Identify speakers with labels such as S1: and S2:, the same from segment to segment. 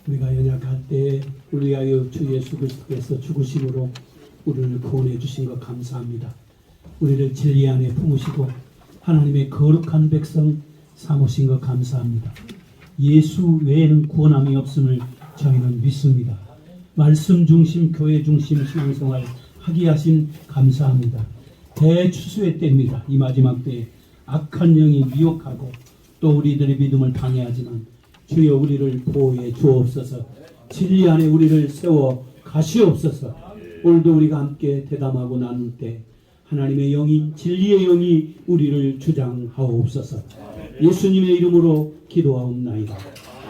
S1: 우리가 연약할 때 우리 위하여 주 예수 그리스도께서 죽으심으로 우리를 구원해 주신 것 감사합니다. 우리를 진리 안에 품으시고 하나님의 거룩한 백성 삼으신 것 감사합니다. 예수 외에는 구원함이 없음을 저희는 믿습니다. 말씀 중심, 교회 중심 신앙생활 하게 하신 감사합니다. 대추수의 때입니다. 이 마지막 때에 악한 영이 미혹하고 또 우리들의 믿음을 방해하지만 주여 우리를 보호해 주옵소서. 진리 안에 우리를 세워 가시옵소서. 오늘도 우리가 함께 대담하고 나눌 때 하나님의 영이, 진리의 영이 우리를 주장하옵소서. 예수님의 이름으로 기도하옵나이다.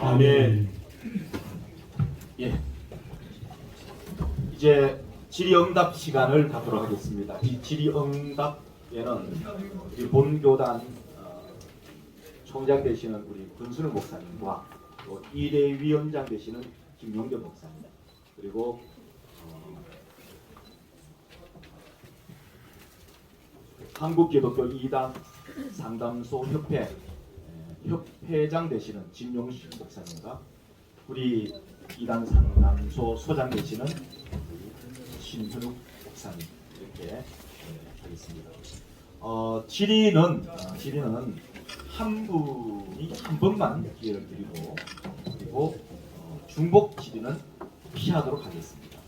S1: 아멘.
S2: 예. 이제 질의응답 시간을 갖도록 하겠습니다. 이 질의응답에는 우리 본교단 총장 되시는 우리 군순우 목사님과 또 일회위원장 되시는 김용교 목사님, 그리고 한국기독교 이단 상담소 협회장 되시는 진용식 목사님과 우리 이단 상담소 소장 되시는 신현욱 목사님 이렇게 하겠습니다. 질의는 한 분이 한 번만 기회를 드리고, 그리고 중복 질의는 피하도록 하겠습니다.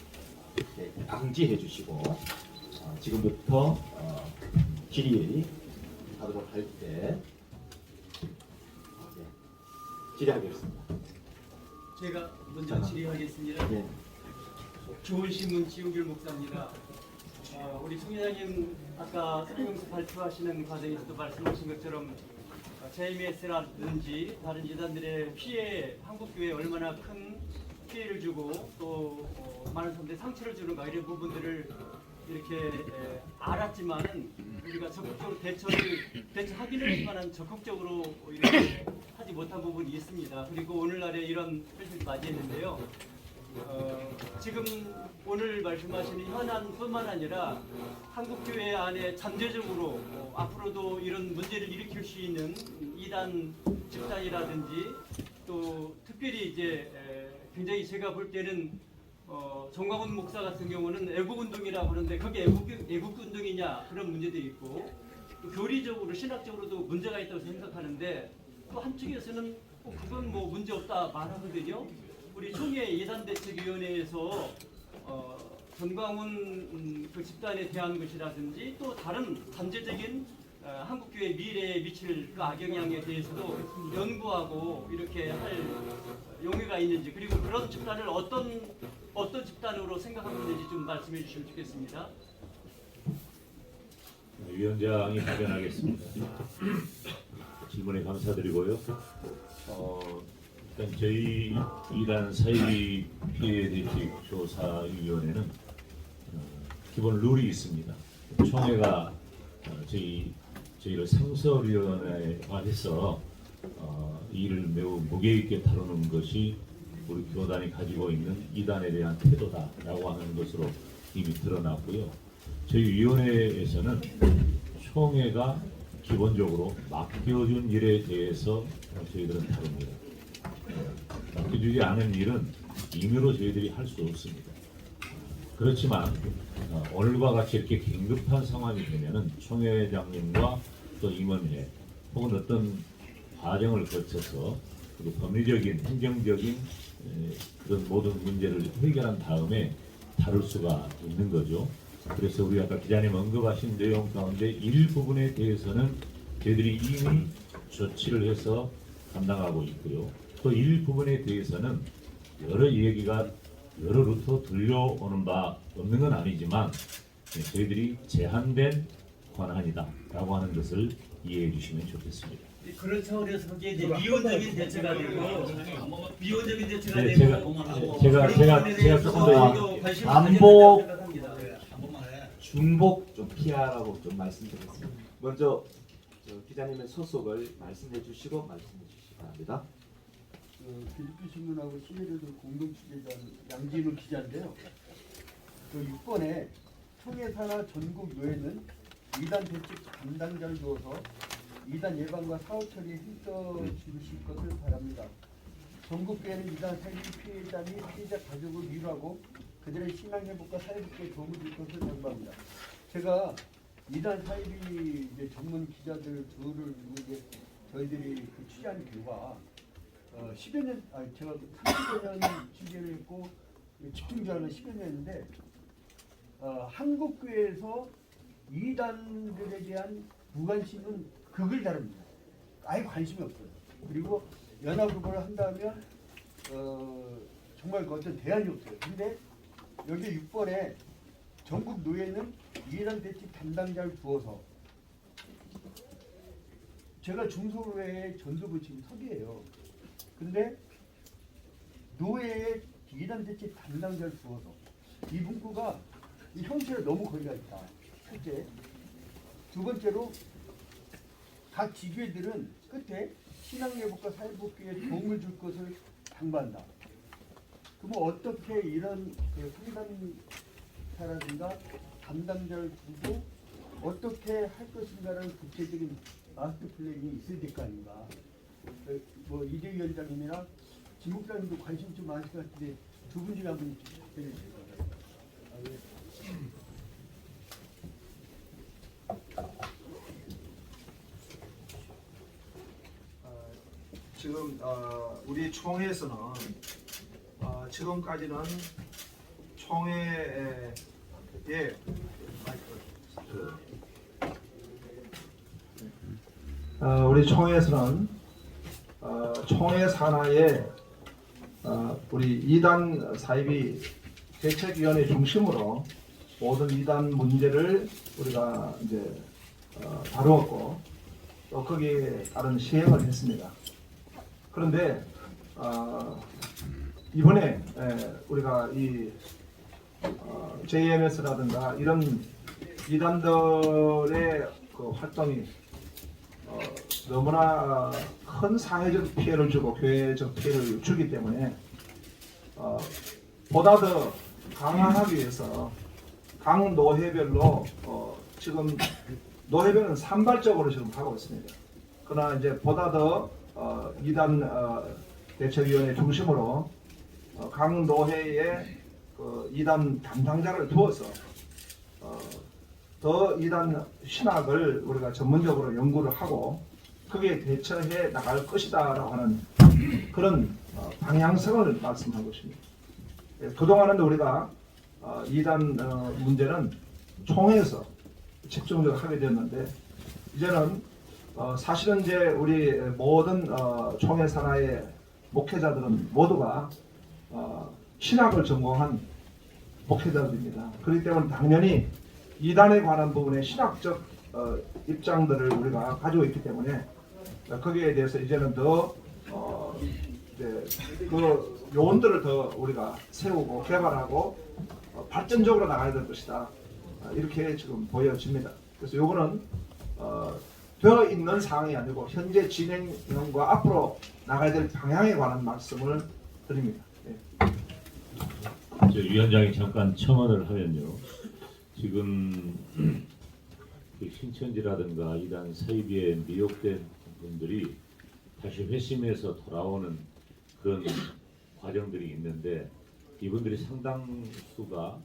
S2: 이렇게 양지해 주시고 지금부터 질의하도록 할 때 질의하겠습니다.
S3: 제가 먼저 질의하겠습니다.
S2: 네.
S3: 좋은신문 지용길 목사입니다. 우리 총회장님 아까 설명서 발표하시는 과정에서도 말씀하신 것처럼 JMS라든지 다른 재단들의 피해, 한국교회에 얼마나 큰 피해를 주고 또 많은 사람들이 상처를 주는가 이런 부분들을 이렇게 알았지만은 우리가 적극적으로 대처하기는 했지만은 적극적으로 이렇게 하지 못한 부분이 있습니다. 그리고 오늘날에 이런 현실을 맞이했는데요. 지금 오늘 말씀하시는 현안뿐만 아니라 한국교회 안에 잠재적으로 앞으로도 이런 문제를 일으킬 수 있는 이단 집단이라든지 또 특별히 이제 굉장히 제가 볼 때는 정광훈 목사 같은 경우는 애국운동이라고 하는데 그게 애국운동이냐 그런 문제도 있고 또 교리적으로 신학적으로도 문제가 있다고 생각하는데 또 한쪽에서는 그건 뭐 문제 없다 말하거든요. 우리 총회 예산대책위원회에서 전광훈 그 집단에 대한 것이라든지 또 다른 잠재적인 한국교회 미래에 미칠 그 악영향에 대해서도 연구하고 이렇게 할 용의가 있는지, 그리고 그런 집단을 어떤 집단으로 생각하고 있는지 좀 말씀해 주시면 좋겠습니다.
S4: 위원장이 답변하겠습니다. 질문에 감사드리고요. 일단 저희 이란 사회비 피해 대책 조사위원회는 기본 룰이 있습니다. 총회가 저희를 상설위원회화해서 이 일을 매우 무게 있게 다루는 것이 우리 교단이 가지고 있는 이단에 대한 태도다라고 하는 것으로 이미 드러났고요. 저희 위원회에서는 총회가 기본적으로 맡겨준 일에 대해서 저희들은 다룹니다. 맡겨주지 않은 일은 임의로 저희들이 할 수 없습니다. 그렇지만 오늘과 같이 이렇게 긴급한 상황이 되면은 총회장님과 또 임원회 혹은 어떤 과정을 거쳐서 법리적인, 행정적인 그런 모든 문제를 해결한 다음에 다룰 수가 있는 거죠. 그래서 우리 아까 기자님 언급하신 내용 가운데 일부분에 대해서는 저희들이 이미 조치를 해서 감당하고 있고요. 또 일부분에 대해서는 여러 얘기가 여러 루트로 들려오는 바 없는 건 아니지만 저희들이 제한된 권한이다라고 하는 것을 이해해 주시면 좋겠습니다.
S3: 그런 차원에서 그게 이제 미온적인 대처가 되고 미온적인 대처가
S4: 네,
S3: 되고
S4: 제가 조금 더
S2: 반복, 중복 좀 피하라고 좀 말씀드리겠습니다. 먼저 기자님의 소속을 말씀해 주시고 말씀해 주시기 바랍니다.
S5: 필리핀 신문하고 시민의들 공동 취재자 양진우 기자인데요. 그 6번에 총회 산하 전국 요회는 이단 대책 담당자를 두어서 이단 예방과 사후 처리에 힘써 주실 것을 바랍니다. 전국교회는 이단 사이비 피해자 및 피해자 가족을 위로하고 그들의 신앙 회복과 사회복귀에 도움을 줄 것을 당부합니다. 제가 이단 사이비 이제 전문 기자들 둘을 이제 저희들이 그 취재한 결과 10여 년, 제가 30여 년 취재를 했고 집중자는 10여 년인데 한국교회에서 이단들에 대한 무관심은 극을 다릅니다. 아예 관심이 없어요. 그리고 연합으로 한다면 정말 그 어떤 대안이 없어요. 근데 여기 6번에 전국 노예는 이단 대책 담당자를 두어서 제가 중소노회의 전도부 지금 섭이에요. 근데 노예의 이단 대책 담당자를 두어서 이 문구가 이 형식에 너무 거리가 있다. 첫째. 두 번째로 각 지교회들은 끝에 신앙회복과 사회복귀에 도움을 줄 것을 당부한다. 그러면 어떻게 이런 그 상담사라든가 담당자를 두고 어떻게 할 것인가라는 구체적인 마스터 플랜이 있어야 될 거 아닌가. 뭐 이대 위원장님이나 진 목사님도 관심 좀 많으실 것 같은데 두 분 중에 한 분이 좀 답변해 주세요.
S6: 지금 우리 총회에서는 지금까지는 총회에 우리 총회에서는 총회 산하에 우리 이단 사이비 대책위원회 중심으로 모든 이단 문제를 우리가 이제 다루었고 또 거기에 따른 시행을 했습니다. 그런데 이번에 우리가 이 JMS라든가 이런 이단들의 그 활동이 너무나 큰 사회적 피해를 주고 교회적 피해를 주기 때문에 보다 더 강화하기 위해서 각 노회별로 지금 노회별은 산발적으로 지금 하고 있습니다. 그러나 이제 보다 더 이단 대책위원회 중심으로 각 노회에 그 이단 담당자를 두어서 더 이단 신학을 우리가 전문적으로 연구를 하고 거기에 대처해 나갈 것이다라고 하는 그런 방향성을 말씀하고 있습니다. 그동안은 우리가 이단 문제는 총회에서 집중적으로 하게 됐는데 이제는 사실은 이제 우리 모든 총회 산하의 목회자들은 모두가 신학을 전공한 목회자들입니다. 그렇기 때문에 당연히 이단에 관한 부분에 신학적 입장들을 우리가 가지고 있기 때문에 거기에 대해서 이제는 더 그 요원들을 더 우리가 세우고 개발하고 발전적으로 나가야 될 것이다. 이렇게 지금 보여집니다. 그래서 요거는 되어 있는 상황이 아니고 현재 진행형과 앞으로 나가야 될 방향에 관한 말씀을 드립니다. 네.
S4: 저 위원장이 잠깐 첨언을 하면요. 지금 그 신천지라든가 이단 사이비에 미혹된 분들이 다시 회심해서 돌아오는 그런 과정들이 있는데 이분들이 상당수가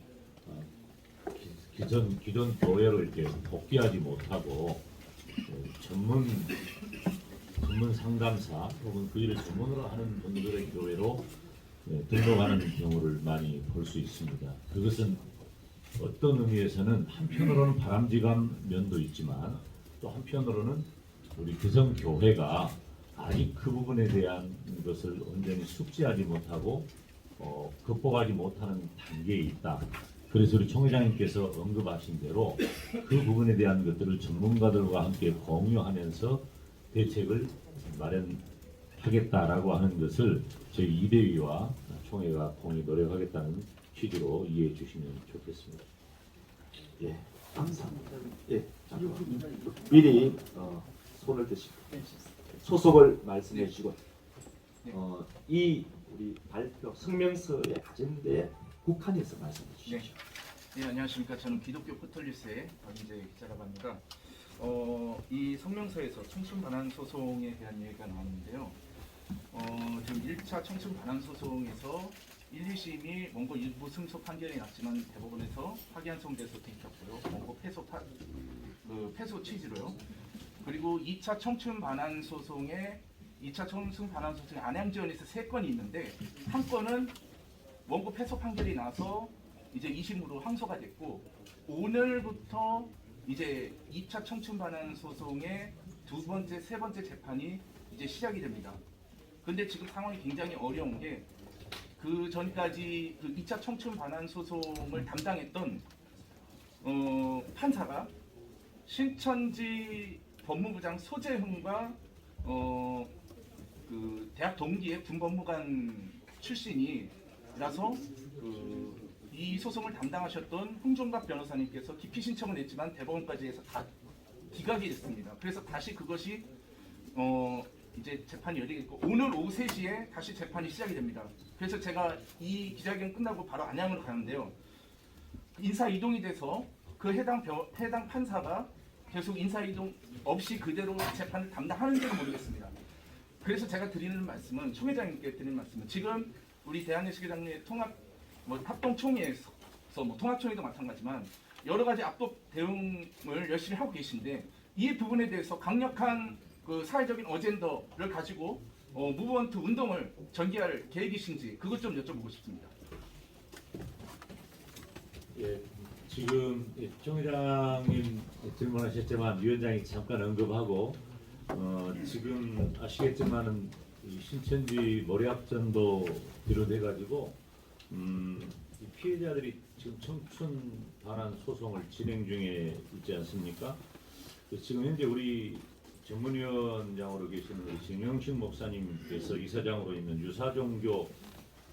S4: 기존 교회로 이렇게 복귀하지 못하고 전문 상담사 혹은 그 일을 전문으로 하는 분들의 교회로 등록하는 경우를 많이 볼 수 있습니다. 그것은 어떤 의미에서는 한편으로는 바람직한 면도 있지만 또 한편으로는 우리 교성 교회가 아직 그 부분에 대한 것을 온전히 숙지하지 못하고 극복하지 못하는 단계에 있다. 그래서 우리 총회장님께서 언급하신 대로 그 부분에 대한 것들을 전문가들과 함께 공유하면서 대책을 마련하겠다라고 하는 것을 저희 이대위와 총회가 공히 노력하겠다는 취지로 이해해 주시면 좋겠습니다.
S2: 예, 감사합니다. 예, 잠깐만. 미리 손을 드시고 소속을 말씀해 주시고 이 우리 발표 성명서의 아젠다에 국한해서 말씀해 주십시오.
S7: 네, 안녕하십니까. 저는 기독교 포털뉴스의 박인재 기자라고 합니다. 이 성명서에서 청춘 반환 소송에 대한 얘기가 나왔는데요. 지금 1차 청춘 반환 소송에서 1, 2심이 원고 일부 승소 판결이 났지만 대법원에서 파기환송돼서 뒤집혔고요. 원고 패소 취지로요. 그리고 2차 청춘 반환 소송에 안양지원에서 3건이 있는데 한 건은 원고 패소 판결이 나서 이제 2심으로 항소가 됐고 오늘부터 이제 2차 청춘 반환 소송의 두 번째, 세 번째 재판이 이제 시작이 됩니다. 근데 지금 상황이 굉장히 어려운 게 그 전까지 그 2차 청춘 반환 소송을 담당했던 판사가 신천지 법무부장 소재흥과 그 대학 동기의 군법무관 출신이라서 이 소송을 담당하셨던 홍종갑 변호사님께서 기피 신청을 했지만 대법원까지 해서 다 기각이 됐습니다. 그래서 다시 그것이 이제 재판이 열리겠고 오늘 오후 3시에 다시 재판이 시작이 됩니다. 그래서 제가 이 기자회견 끝나고 바로 안양으로 가는데요. 인사 이동이 돼서 그 해당 판사가 계속 인사 이동 없이 그대로 재판을 담당하는지는 모르겠습니다. 그래서 제가 드리는 말씀은 총 회장님께 드리는 말씀은 지금 우리 대한예수교단의 합동총회에서 통합총회도 마찬가지지만 여러 가지 압독 대응을 열심히 하고 계신데 이 부분에 대해서 강력한 그 사회적인 어젠더를 가지고 무브먼트 운동을 전개할 계획이신지 그것 좀 여쭤보고 싶습니다.
S4: 예, 지금 총 회장님 질문하셨지만 위원장이 잠깐 언급하고 지금 아시겠지만은 이 신천지 머리학전도 비롯해가지고 이 피해자들이 지금 청춘 반환 소송을 진행 중에 있지 않습니까? 지금 현재 우리 전문위원장으로 계시는 우리 진영식 목사님께서 이사장으로 있는 유사종교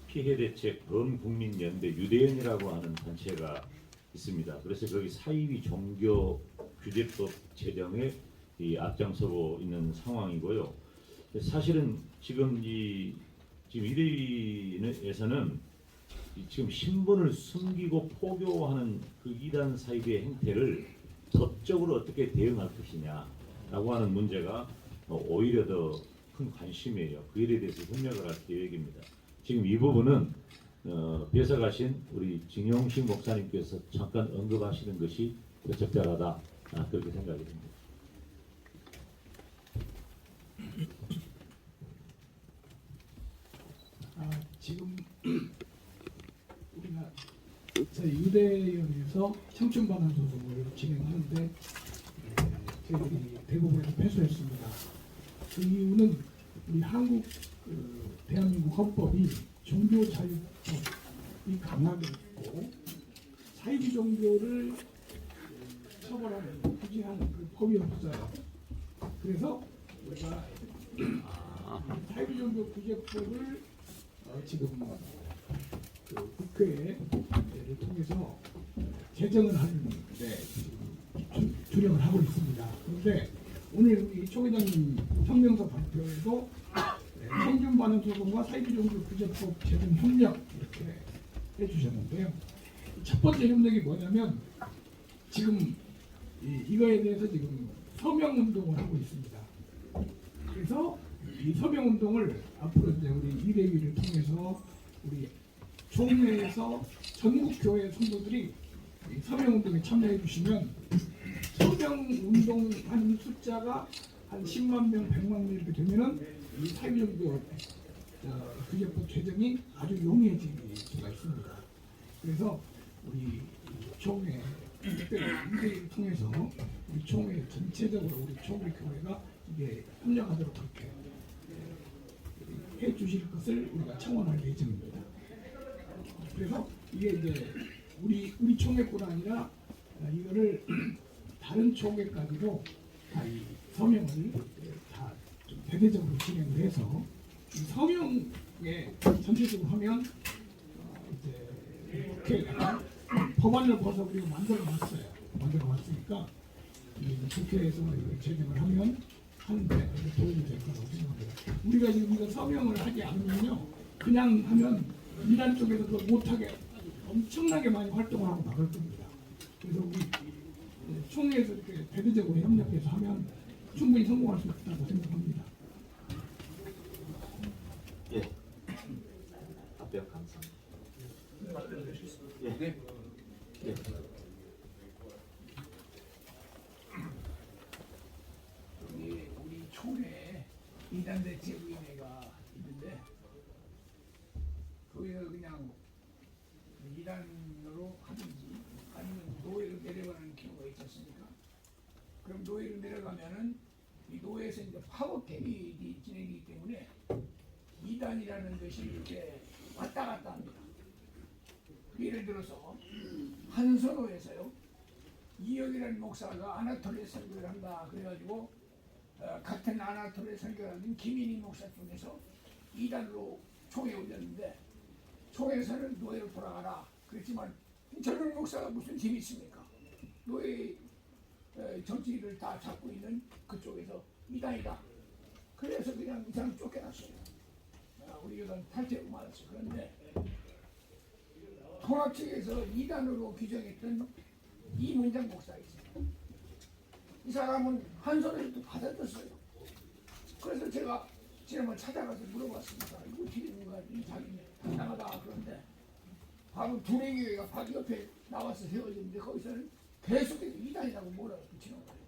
S4: 피해대책 범국민연대 유대연이라고 하는 단체가 있습니다. 그래서 거기 사이비 종교 규제법 제정에 앞장서고 있는 상황이고요. 사실은 지금 지금 이대위에서는 지금 신분을 숨기고 포교하는 그 이단 사이비의 행태를 법적으로 어떻게 대응할 것이냐라고 하는 문제가 오히려 더 큰 관심이에요. 그 일에 대해서 협력을 할 계획입니다. 지금 이 부분은 뵈서가신 우리 진용식 목사님께서 잠깐 언급하시는 것이 적절하다 그렇게 생각이 듭니다.
S8: 지금 우리가 저희 유대연에서 청춘 반환 소송을 진행하는데 저희들이 대법원에서 패소했습니다. 그 이유는 우리 한국 대한민국 헌법이 종교 자유법이 강하게 있고 사이비 종교를 처벌하는 규제하는 그 법이 없어요. 그래서 우리가 사이비 종교 규제법을 지금 그 국회를 통해서 제정을 하는데 주력을 하고 있습니다. 그런데 오늘 우리 총 회장님 성명서 발표에도 청춘 반환 소송과 사이비 종교 규제법 제정 협력 이렇게 해주셨는데요. 첫 번째 협력이 뭐냐면 지금 이거에 대해서 지금 서명 운동을 하고 있습니다. 그래서 이 서명 운동을 앞으로 이제 우리 이대위를 통해서 우리 총회에서 전국 교회 성도들이 이 서명 운동에 참여해 주시면 서명 운동하는 숫자가 한 10만 명, 100만 명 이렇게 되면은 이 사이비 종교 규제법 제정이 아주 용이해질 수가 있습니다. 그래서 우리 총회 특별히 이대위를 통해서 우리 총회 전체적으로 우리 총회 교회가 이게 협력하도록 그렇게 해 주실 것을 우리가 청원할 예정입니다. 그래서 이게 이제 우리 총회뿐 아니라 이거를 다른 총회까지도 이 서명을 다 좀 대대적으로 진행을 해서 이 서명에 전체적으로 하면 이제 국회가 법안을 벌써 우리가 만들어놨어요. 만들어놨으니까 국회에서 이걸 제정을 하는데 도움이 될 거라고 생각합니다. 우리가 지금 이거 서명을 하지 않으면요, 그냥 하면 이란 쪽에서 그걸 못하게 엄청나게 많이 활동을 하고 나갈 겁니다. 그래서 우리 총회에서 이렇게 대대적으로 협력해서 하면 충분히 성공할 수 있다고 생각합니다. 이단 대책위원회가 있는데 거기서 그냥 이단으로 하든지 아니면 노예로 내려가는 경우가 있지 않습니까? 그럼 노예로 내려가면은 이 노예에서 이제 파업 대립이 진행이기 때문에 이단이라는 것이 이렇게 왔다 갔다 합니다. 예를 들어서 한선호에서요 이혁이라는 목사가 아나톨리아 설교를 한다 그래가지고 같은 아나톨리아 설교하는 김인희 목사 중에서 이단으로 총에 올렸는데 총에서는 노예로 돌아가라 그랬지만 젊은 목사가 무슨 힘이 있습니까? 노예 정치를 다 잡고 있는 그쪽에서 이단이다. 그래서 그냥 이 사람 쫓겨났어요. 우리 교단 탈퇴하고 말았어요. 그런데 통합 측에서 이단으로 규정했던 이문장 목사가 있어요. 이 사람은 한손에도 받아줬어요. 그래서 제가 지난번 찾아가서 물어봤습니다. 이거 어떻게 된 거야? 이 자기네 당당하다. 그런데 바로 두레교회가 바로 옆에 나와서 세워졌는데 거기서는 계속해서 이단이라고 뭐라고 붙이는 거예요.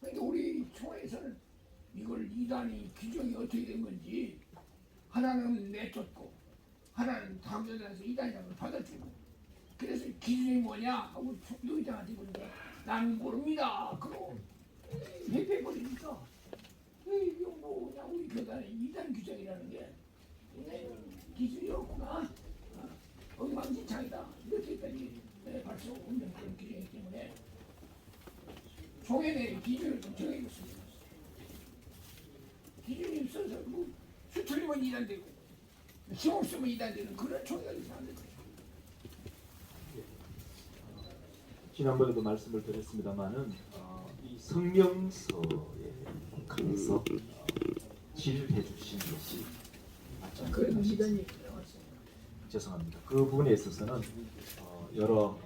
S8: 그런데 우리 총회에서는 이걸 이단이 규정이 어떻게 된 건지 하나는 내쫓고 하나는 당교단에서 이단이라고 받아주고 그래서 기준이 뭐냐 하고 의장한테 보니까 나는 모릅니다. 그럼 회피해버리니까 이거 뭐냐 우리 교단의 이단 규정이라는 게 기준이 없구나. 엉망진창이다. 이렇게까지 발표하는 그런 규정이기 때문에 총회 내 기준을 좀 정해줬습니다. 기준이 없어서 뭐 수틀리면 이단되고 힘없으면 이단되는 그런 총회가 있으면 안 되죠.
S2: 지난번에도 말씀을 드렸습니다만은 이 성명서에 가서 질해 주신 것이 맞지
S8: 그래도
S2: 않습니까?
S8: 이단 얘기 나왔습니다.
S2: 죄송합니다. 그 부분에 있어서는 여러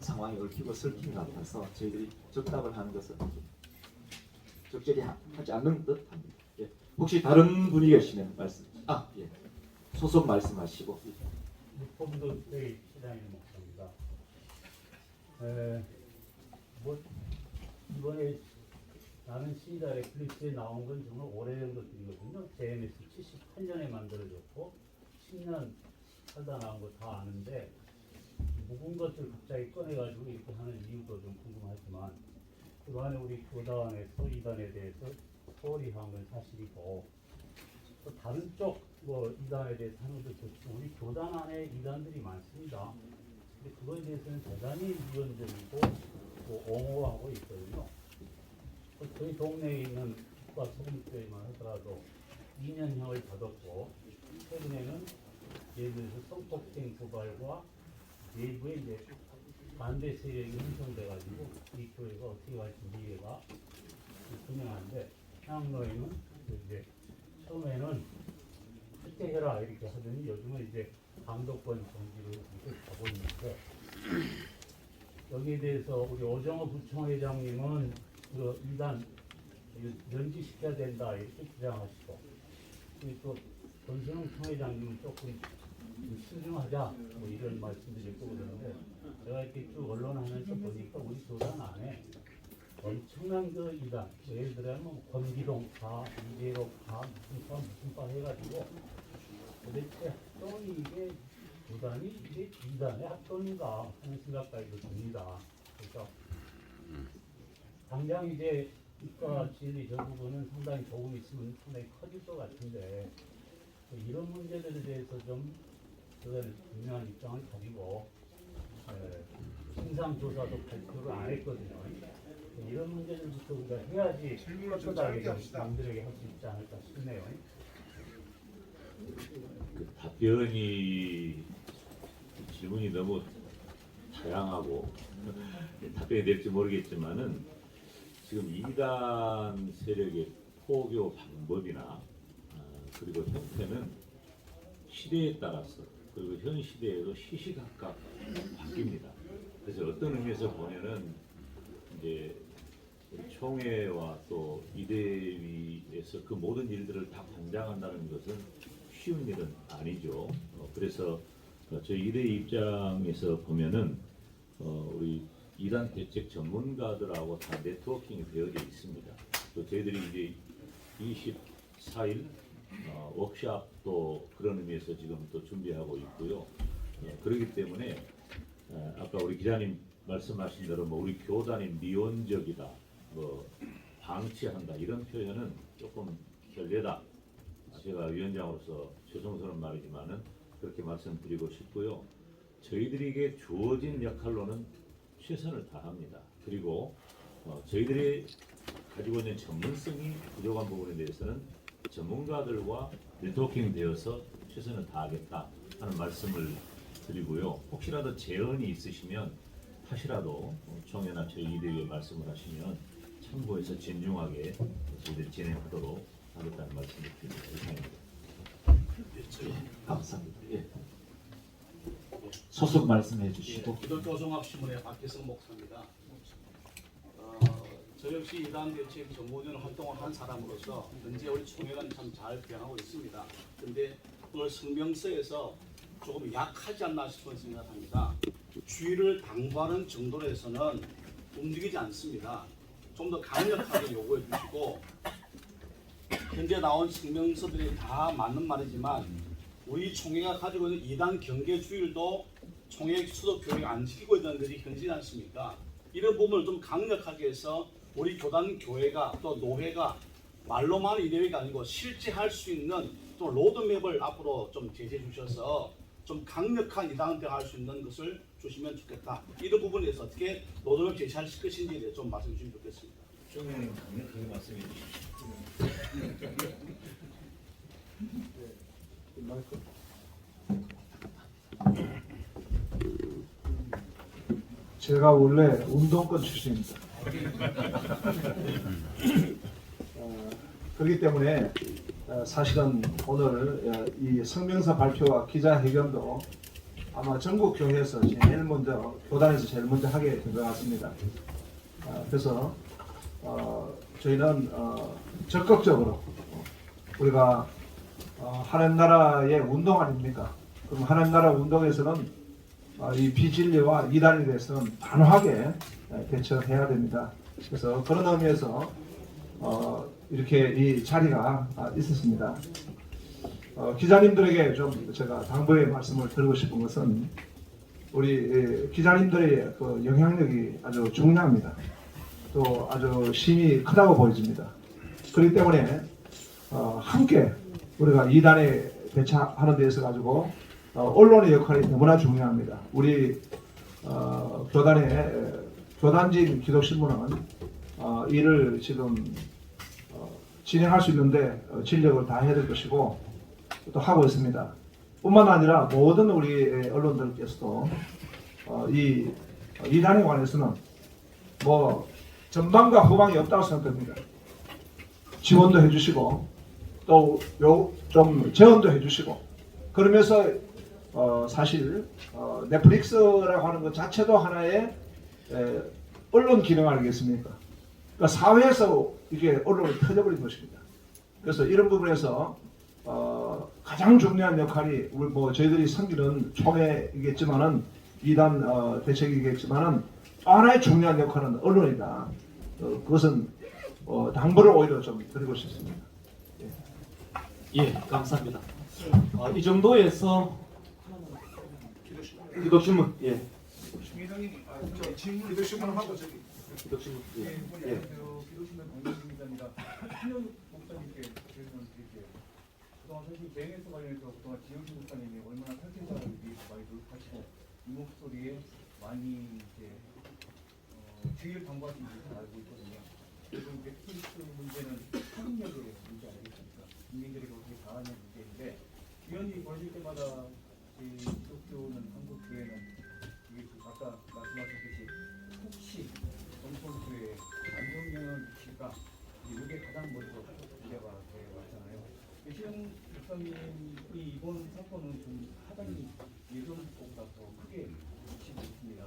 S2: 상황이 얽히고 설킨 것 같아서 저희들이 적답을 하는 것은 좀 적절히 하지 않는 듯합니다. 예. 혹시 다른 분이 계시면 말씀. 예. 소속 말씀하시고.
S9: 법무도의 시장님 목사입니다. 뭐 이번에 나는 시다 넷플릭스에 나온 건 정말 오래된 것들이거든요. JMS 78년에 만들어졌고 10년 살다 나온 거 다 아는데 묵은 것을 갑자기 꺼내가지고 이렇게 하는 이유도 좀 궁금하지만 그간에 우리 교단에서 이단에 대해서 소홀히 한 건 사실이고 또 다른 쪽 뭐 이단에 대해서 하는 것도 좋지만 우리 교단 안에 이단들이 많습니다. 근데 그거에 대해서는 대단히 유연적이고 또 옹호하고 있거든요. 저희 동네에 있는 국가 소금교회만 하더라도 2년형을 받았고 최근에는 예를 들어서 성폭행 고발과 내부에 이제 반대 세력이 형성돼가지고 이 교회가 어떻게 갈지 미래가 분명한데 향로에는 이제 처음에는 출퇴해라 이렇게 하더니 요즘은 이제 강도권 정지로 이렇게 가고 있는데 여기에 대해서 우리 오정호 부총회장님은 그 이단 면직시켜야 된다 이렇게 주장하시고 또 권순웅 총회장님은 조금 신중하자 뭐 이런 말씀드릴 거거든요. 제가 이렇게 쭉 언론하면서 보니까 우리 교단 안에 엄청난 그 이단 예를 들면 권기동파, 이재록파, 무슨 파 해가지고 도대체 합동이 이게 교단이 이게 이단의 합동인가 하는 생각까지도 듭니다. 그래서 당장 이제 국가 진리 저 부분은 상당히 조금 있으면 상당히 커질 것 같은데 이런 문제들에 대해서 좀 그들 분명한 입장을 가지고 신상조사도 발표를 안 했거든요. 이런 문제들부터 우리가 해야지 떳떳하게 남들에게 할 수 있지 않을까 싶네요.
S4: 그 답변이 질문이 너무 다양하고 답변이 될지 모르겠지만은 지금 이단 세력의 포교 방법이나 그리고 형태는 시대에 따라서 그리고 현 시대에도 시시각각 바뀝니다. 그래서 어떤 의미에서 보면은 이제 우리 총회와 또 이대위에서 그 모든 일들을 다 관장한다는 것은 쉬운 일은 아니죠. 그래서 저희 이대위 입장에서 보면은 우리 이단 대책 전문가들하고 다 네트워킹이 되어져 있습니다. 또 저희들이 이제 4일 워크샵도 그런 의미에서 지금 또 준비하고 있고요. 그렇기 때문에 아까 우리 기자님 말씀하신 대로 뭐 우리 교단이 미온적이다, 뭐 방치한다 이런 표현은 조금 결례다. 제가 위원장으로서 죄송스러운 말이지만은 그렇게 말씀드리고 싶고요. 저희들에게 주어진 역할로는 최선을 다합니다. 그리고 저희들이 가지고 있는 전문성이 부족한 부분에 대해서는 전문가들과 네트워킹 되어서 최선을 다하겠다 하는 말씀을 드리고요. 혹시라도 제언이 있으시면 다시라도 총회나 저희 이대위에 말씀을 하시면 참고해서 진중하게 저희들이 진행하도록 하겠다는 말씀을 드립니다. 이상입니다.
S2: 감사합니다. 예. 소속 말씀해 주시고.
S10: 기독교종합신문의 박기성 목사입니다. 저 역시 이단 대책 정보전 활동을 한 사람으로서 현재 우리 총회가 참 잘 변하고 있습니다. 그런데 오늘 성명서에서 조금 약하지 않나 싶은 생각합니다. 주의를 당부하는 정도로 해서는 움직이지 않습니다. 좀 더 강력하게 요구해 주시고, 현재 나온 성명서들이 다 맞는 말이지만 우리 총회가 가지고 있는 이단 경계주의도 총회 수도 교회가 안 지키고 있다는 것이 현실이지 않습니까? 이런 부분을 좀 강력하게 해서 우리 교단 교회가 또 노회가 말로만 이대회가 아니고 실제 할 수 있는 또 로드맵을 앞으로 좀 제시해 주셔서 좀 강력한 이단 대응할 수 있는 것을 주시면 좋겠다. 이런 부분에 대해서 어떻게 로드맵 제시할 것인지에 대해 좀 말씀 주시면 좋겠습니다.
S4: 총회는 강력하게 말씀해 주십시오.
S6: 제가 원래 운동권 출신입니다. 그렇기 때문에 사실은 오늘 이 성명서 발표와 기자회견도 아마 전국 교회에서 제일 먼저, 교단에서 제일 먼저 하게 된 것 같습니다. 그래서 저희는 적극적으로 우리가 하나님 나라의 운동 아닙니까? 그럼 하나님 나라 운동에서는 이 비진리와 이단에 대해서는 단호하게 대처해야 됩니다. 그래서 그런 의미에서 이렇게 이 자리가 있었습니다. 기자님들에게 좀 제가 당부의 말씀을 드리고 싶은 것은 우리 기자님들의 그 영향력이 아주 중요합니다. 또 아주 힘이 크다고 보여집니다. 그렇기 때문에 함께 우리가 이단에 대처하는 데 있어 가지고 언론의 역할이 너무나 중요합니다. 우리 교단의 교단진 기독신문은 이를 지금 진행할 수 있는데 진력을 다해야 될 것이고 또 하고 있습니다. 뿐만 아니라 모든 우리 언론들께서도 이 이단에 관해서는 뭐 전방과 후방이 없다고 생각됩니다. 지원도 해주시고 또 좀 제언도 해주시고 그러면서 사실 넷플릭스라고 하는 것 자체도 하나의 언론 기능 아니겠습니까? 그러니까 사회에서 이게 언론이 터져버린 것입니다. 그래서 이런 부분에서 가장 중요한 역할이 우리 뭐 저희들이 섬기는 총회이겠지만은 이단 대책이겠지만은 하나의 중요한 역할은 언론이다. 그것은 당부를 오히려 좀 드리고 싶습니다.
S2: 예, 감사합니다. 이 정도에서 기독신문, 예,
S5: 회장님, 저 질문 기독신문 하고 저기
S2: 기독신문, 예,
S5: 기독신문 공동기자입니다. 신현 목사님께 질문 드릴게요. 그동안 사실 JNS 관련해서 그동안 지영신 목사님이 얼마나 탈퇴자를 위해서 많이 노력하시고 이 목소리에 많이 이제 주의를 당부하신 줄 알고 있거든요. 지금 넷플릭스 문제는 상업력의 문제 아니겠습니까? 국민들이 그렇게 당하는 문제인데 위원이 벌릴 때마다 기독교는 한국 교회는 이게 아까 말씀하셨듯이 혹시 정통교회 안 좋은 영향을 미칠까 이게 가장 먼저 문제가 되어 왔잖아요. 신영 목사님이 이번 사건은 좀 하단이 예전보다 더 크게 미치고 있습니다.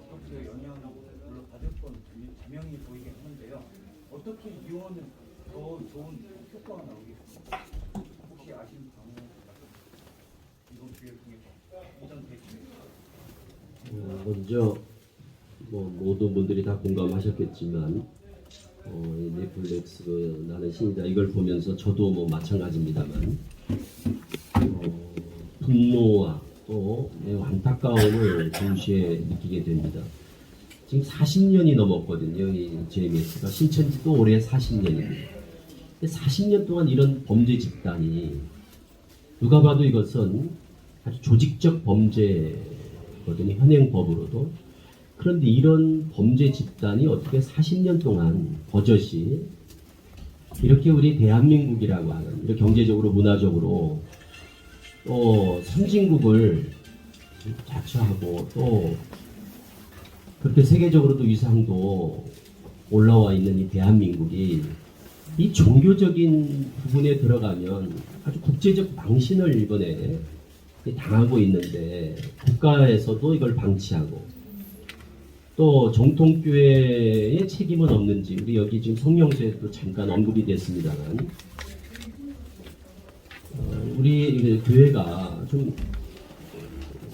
S5: 기독교의 영향을 물론 받을 건 분명히 보이긴 하는데요. 어떻게 이용하면 더 좋은 효과가 나오겠습니까? 혹시 아시는 방법 이번 기회를 통해서 이전 대책
S11: 먼저 모든 분들이 다 공감하셨겠지만 이 넷플릭스 나는 신이다 이걸 보면서 저도 뭐 마찬가지입니다만 분노와 또 매우 안타까움을 동시에 느끼게 됩니다. 지금 40년이 넘었거든요. 이 JMS가 신천 지도 올해 40년입니다. 40년 동안 이런 범죄 집단이 누가 봐도 이것은 아주 조직적 범죄거든요. 현행법으로도. 그런데 이런 범죄 집단이 어떻게 40년 동안 버젓이 이렇게 우리 대한민국이라고 하는 이렇게 경제적으로 문화적으로 또 선진국을 자처하고 또 그렇게 세계적으로도 위상도 올라와 있는 이 대한민국이 이 종교적인 부분에 들어가면 아주 국제적 망신을 이번에 당하고 있는데 국가에서도 이걸 방치하고 또 정통교회의 책임은 없는지 우리 여기 지금 성명서에도 잠깐 언급이 됐습니다만 우리 교회가 좀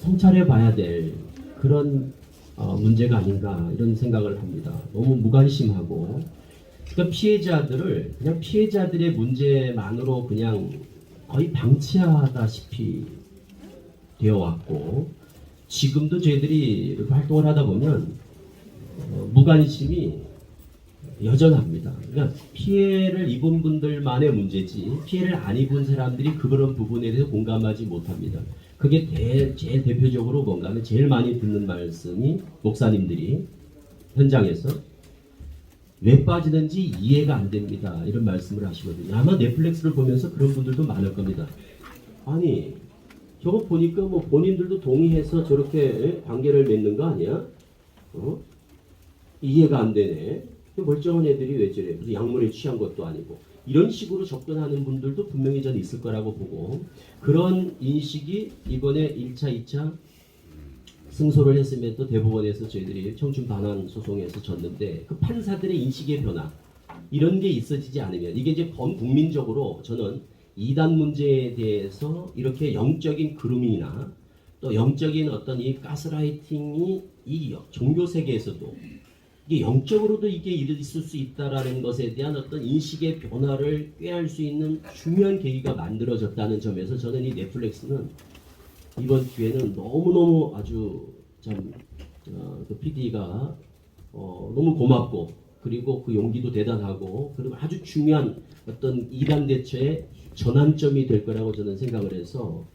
S11: 성찰해 봐야 될 그런 문제가 아닌가 이런 생각을 합니다. 너무 무관심하고 그러니까 피해자들을 그냥 피해자들의 문제만으로 그냥 거의 방치하다시피 되어 왔고 지금도 저희들이 이렇게 활동을 하다 보면 무관심이 여전합니다. 그러니까 피해를 입은 분들만의 문제지 피해를 안 입은 사람들이 그런 부분에 대해서 공감하지 못합니다. 그게 제일 대표적으로 뭔가 하면 제일 많이 듣는 말씀이 목사님들이 현장에서 왜 빠지는지 이해가 안 됩니다. 이런 말씀을 하시거든요. 아마 넷플릭스를 보면서 그런 분들도 많을 겁니다. 아니 저거 보니까 뭐 본인들도 동의해서 저렇게 관계를 맺는 거 아니야? 이해가 안 되네. 멀쩡한 애들이 왜 저래? 무슨 약물에 취한 것도 아니고. 이런 식으로 접근하는 분들도 분명히 저는 있을 거라고 보고 그런 인식이 이번에 1차, 2차 승소를 했음에도 대법원에서 저희들이 청춘 반환 소송에서 졌는데 그 판사들의 인식의 변화 이런 게 있어지지 않으면 이게 이제 범국민적으로 저는 이단 문제에 대해서 이렇게 영적인 그루밍이나 또 영적인 어떤 이 가스라이팅이 이 종교 세계에서도 이게 영적으로도 이게 있을 수 있다라는 것에 대한 어떤 인식의 변화를 꾀할 수 있는 중요한 계기가 만들어졌다는 점에서 저는 이 넷플릭스는 이번 기회는 너무너무 아주 참 그 PD가 너무 고맙고 그리고 그 용기도 대단하고 그리고 아주 중요한 어떤 이단 대처의 전환점이 될 거라고 저는 생각을 해서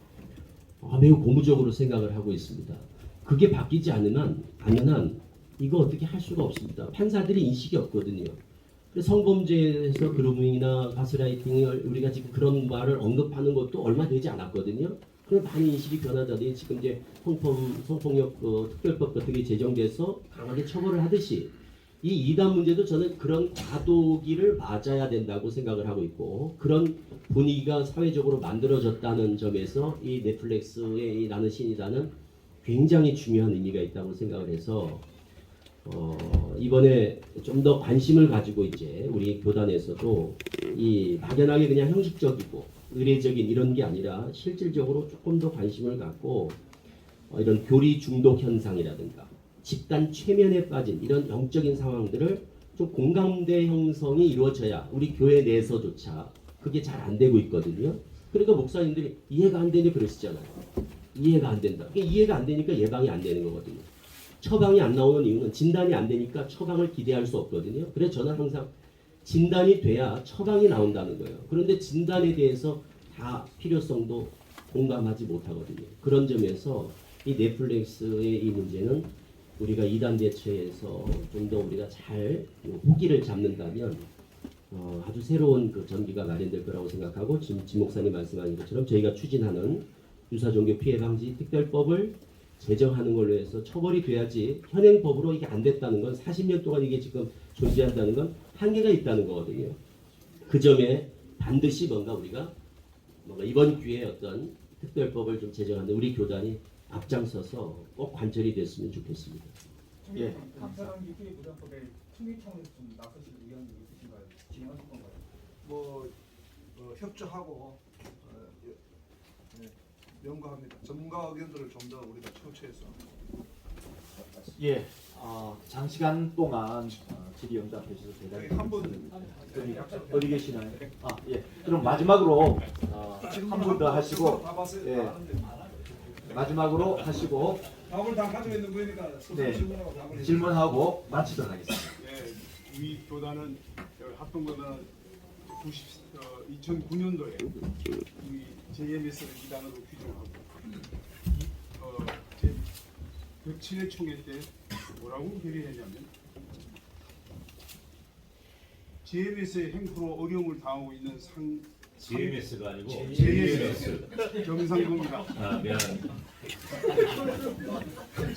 S11: 매우 고무적으로 생각을 하고 있습니다. 그게 바뀌지 않으면 이거 어떻게 할 수가 없습니다. 판사들이 인식이 없거든요. 성범죄에서 그루밍이나 가스라이팅을 우리가 지금 그런 말을 언급하는 것도 얼마 되지 않았거든요. 그럼 많이 인식이 변하더니 지금 이제 성폭력 특별법 같은 게 제정돼서 강하게 처벌을 하듯이 이 이단 문제도 저는 그런 과도기를 맞아야 된다고 생각을 하고 있고 그런 분위기가 사회적으로 만들어졌다는 점에서 이 넷플릭스의 이 나는 신이다는 굉장히 중요한 의미가 있다고 생각을 해서 이번에 좀 더 관심을 가지고 이제 우리 교단에서도 이 막연하게 그냥 형식적이고 의례적인 이런 게 아니라 실질적으로 조금 더 관심을 갖고 이런 교리 중독 현상이라든가 집단 최면에 빠진 이런 영적인 상황들을 좀 공감대 형성이 이루어져야 우리 교회 내에서조차 그게 잘 안 되고 있거든요. 그러니까 목사님들이 이해가 안 되니 그러시잖아요. 이해가 안 된다. 이해가 안 되니까 예방이 안 되는 거거든요. 처방이 안 나오는 이유는 진단이 안 되니까 처방을 기대할 수 없거든요. 그래서 저는 항상 진단이 돼야 처방이 나온다는 거예요. 그런데 진단에 대해서 다 필요성도 공감하지 못하거든요. 그런 점에서 이 넷플릭스의 이 문제는 우리가 이단 대처에서 좀 더 우리가 잘 호기를 잡는다면 아주 새로운 그 전기가 마련될 거라고 생각하고 지금 지 목사님 말씀하신 것처럼 저희가 추진하는 유사종교 피해 방지 특별법을 제정하는 걸로 해서 처벌이 돼야지 현행법으로 이게 안 됐다는 건 40년 동안 이게 지금 존재한다는 건 한계가 있다는 거거든요. 그 점에 반드시 우리가 이번 기회에 어떤 특별법을 좀 제정하는 우리 교단이 앞장서서 꼭 관철이 됐으면 좋겠습니다.
S2: 예.
S5: 각사랑 유기의 무장법에 총리청을 좀 나서실 의향이 있으신가요? 진행하실 건가요?
S6: 협조하고 연구합니다. 전문가 의견들을 좀 더 우리가 청취해서
S2: 예, 장시간 동안 질의응답해 주셔서 대단히 어디 계시나요? 아 예. 그럼 마지막으로 한 분 더 하시고 예. 마지막으로 하시고
S6: 답을 다 가지고 있는 거니까
S2: 네.
S6: 질문하고 답을
S2: 질문하고 마치도록 하겠습니다.
S12: 예, 우리 교단은 합동교단은 2009년도에 우리 JMS를 이단으로 규정하고 제 107회 총회 때 뭐라고 결의했냐면 JMS의 행포로 어려움을 당하고 있는
S4: GMS가 아니고
S12: JMS 경상도입니다.
S4: 아 미안합니다.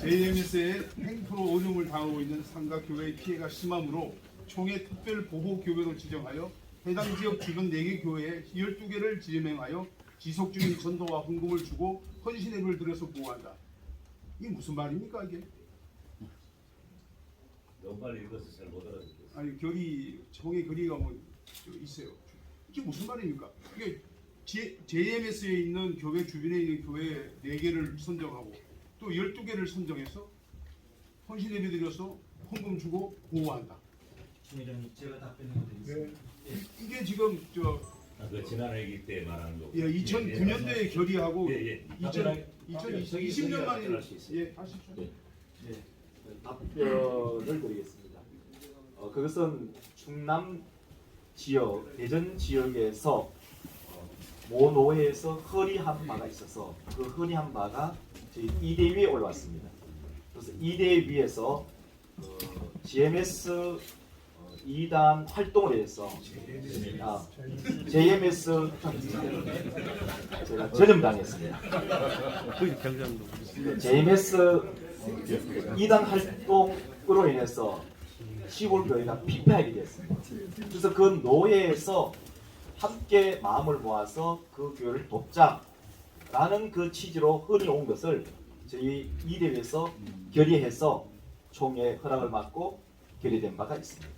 S12: JMS의 행포로 어려움을 당하고 있는 상가 교회의 피해가 심하므로 총회 특별 보호 교회로 지정하여 해당 지역 주변 4개 교회에 12개를 지명하여 지속 중인 전도와 헌금을 주고 헌신액을 들여서 보호한다. 이게 무슨 말입니까 이게?
S4: 너무 빨리 읽어서 잘 못 알아듣겠어요.
S12: 아니 총회 결의가 뭐 있어요. 이게 무슨 말입니까? 이게 JMS에 있는 교회 주변에 있는 교회 4개를 선정하고 또 12개를 선정해서 헌신 예배 드려서 헌금 주고 보호한다.
S2: 제가 답변을 드리겠습니다.
S12: 이게 지금
S4: 그 지난 회기 때 말하는 거.
S12: 2009년도에 결의하고
S4: 예.
S12: 2020년 만에
S4: 할수
S12: 예 하십시오.
S2: 답변을 드리겠습니다. 그것은 충남 지역, 대전 지역에서 모 노회에서 허리한 바가 있어서 그 허리한 바가 저희 2대 위에 올라왔습니다. 그래서 2대 위에서 GMS 2단 활동을 해서 JMS 제가 전염당했습니다. JMS 2단 활동으로 인해서 시골 교회가 피폐하게 됐습니다. 그래서 그 노예에서 함께 마음을 모아서 그 교회를 돕자라는 그 취지로 흔히 온 것을 저희 이대회에서 결의해서 총회 허락을 받고 결의된 바가 있습니다.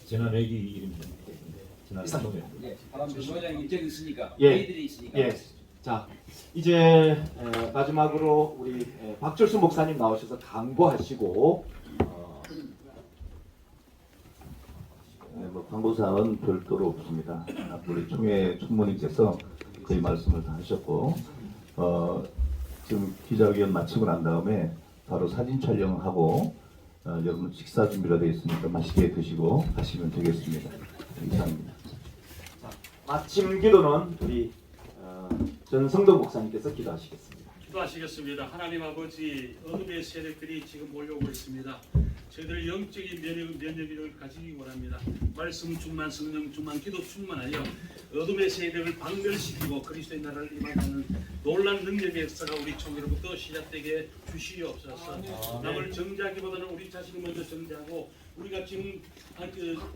S4: 지난 회기 일입니다. 지난 총회.
S13: 소장님 입장이 있으니까
S2: 예.
S13: 회의들이 있으니까.
S2: 예. 자, 이제 마지막으로 우리 박철수 목사님 나오셔서 강구하시고
S14: 광고사항은 별도로 없습니다. 우리 총회 총무님께서 거의 말씀을 다 하셨고 지금 기자회견 마치고 난 다음에 바로 사진 촬영하고 여러분 식사 준비가 되어 있으니까 맛있게 드시고 가시면 되겠습니다. 이상입니다.
S2: 자, 마침 기도는 우리 전성동 목사님께서 기도하시겠습니다.
S15: 기도하시겠습니다. 하나님 아버지, 어둠의 세력들이 지금 몰려오고 있습니다. 저희들 영적인 면역력을 가지기 원합니다. 말씀 충만, 성령 충만, 기도 충만하여 어둠의 세력을 박멸시키고 그리스도의 나라를 임하는 놀란 능력의 역사가 우리 총회로부터 시작되게 주시옵소서. 남을 정죄하기보다는 우리 자신을 먼저 정죄하고 우리가 지금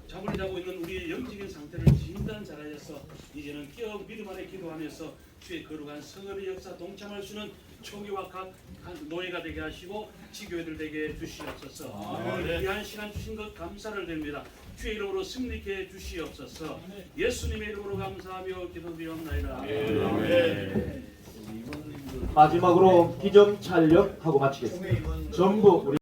S15: 잠을 자고 있는 우리의 영적인 상태를 진단 잘하여서 이제는 깨어 믿음 안에 기도하면서 주의 거룩한 성언의 역사 동참할 수 있는 총회와 각 노예가 되게 하시고 지교회들 되게 해주시옵소서. 귀한 시간 주신 것 감사를 드립니다. 주의 이름으로 승리케 해주시옵소서. 예수님의 이름으로 감사하며 기도드리옵나이다.
S2: 마지막으로 기정 촬영하고 마치겠습니다. 전부 우리